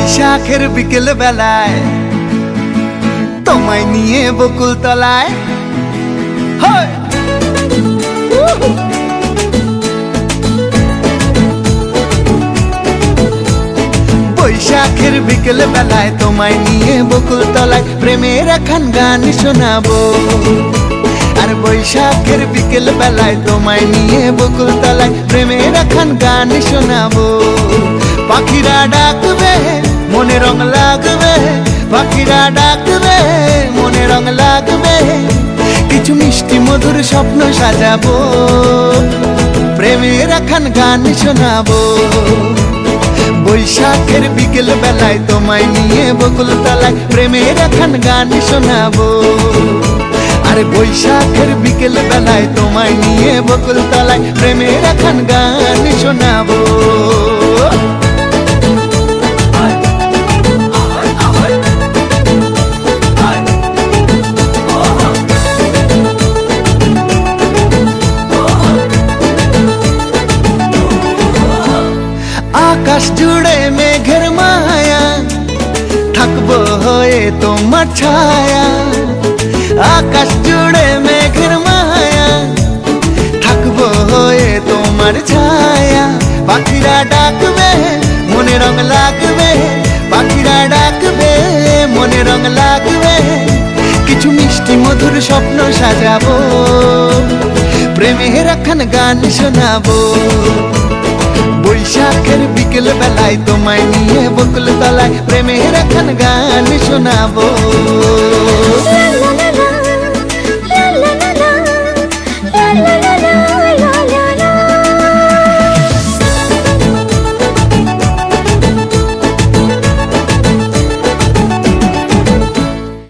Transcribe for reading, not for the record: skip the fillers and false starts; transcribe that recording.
বৈশাখের বিকেল বেলায় তোমায় নিয়ে বকুল তলায় বৈশাখের বিকেল বেলায় তোমায় নিয়ে বকুল তলায় প্রেমের এখন গান শোনাবো। আর বৈশাখের বিকেল বেলায় তোমায় নিয়ে বকুল তলায় প্রেমের এখন গান শোনাবো। পাখিরা ডাকবে মনে রং লাগবে, পাখিরা ডাকবে মনে রং লাগবে, কিছু মিষ্টি মধুর স্বপ্ন সাজাবো, প্রেমের এখন গান শোনাবো। বৈশাখের বিকেল বেলায় তোমায় নিয়ে বকুল তলায় প্রেমের এখন গান শোনাবো। আর বৈশাখের বিকেল বেলায় তোমায় নিয়ে বকুল তলায় প্রেমের এখন গান শোনাবো। আকাশ জুড়ে মেঘের মায়া, থাকবো হয়ে তোমার ছায়া। আকাশ জুড়ে মেঘের মায়া, থাকবো হয়ে তোমার ছায়া। পাখিরা ডাকবে মনে রং লাগবে, পাখিরা ডাকবে মনে রং লাগবে, কিছু মিষ্টি মধুর স্বপ্ন সাজাবো, প্রেমের এখন গান শোনাবো। বৈশাখের বিকেল বেলায় তোমায় নিয়ে বকুল তলায় প্রেমের এখন গান শোনাবো।